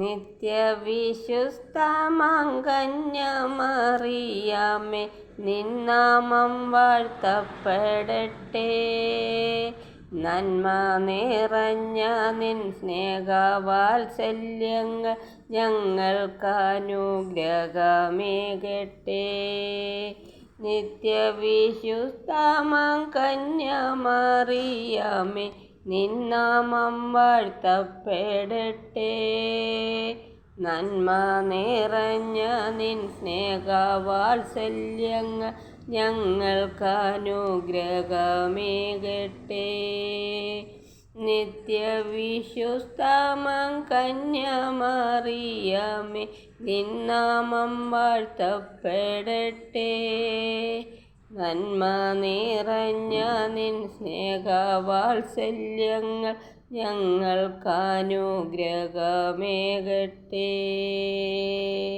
നിത്യവിശുദ്ധമങ്കന്യമറിയാമേ, നിന്നാമം വാഴ്ത്തപ്പെടട്ടെ. നന്മ നിറഞ്ഞ നിൻ സ്നേഹവാത്സല്യങ്ങൾ ഞങ്ങൾക്കനുഗ്രഹമേകട്ടെ. നിത്യവിശുദ്ധമങ്കന്യമറിയാമേ, നിന്നാമം വാഴ്ത്തപ്പെടട്ടെ. നന്മ നിറഞ്ഞ നിൻ സ്നേഹവാത്സല്യങ്ങൾ ഞങ്ങൾക്കനുഗ്രഹമേകട്ടെ. നിത്യവിശുദ്ധമങ്കന്യമറിയാമേ, നിന്നാമം വാഴ്ത്തപ്പെടട്ടെ. നന്മ നിറഞ്ഞ നിൻ സ്നേഹവാത്സല്യങ്ങൾ ഞങ്ങൾക്കനുഗ്രഹമേകട്ടെ.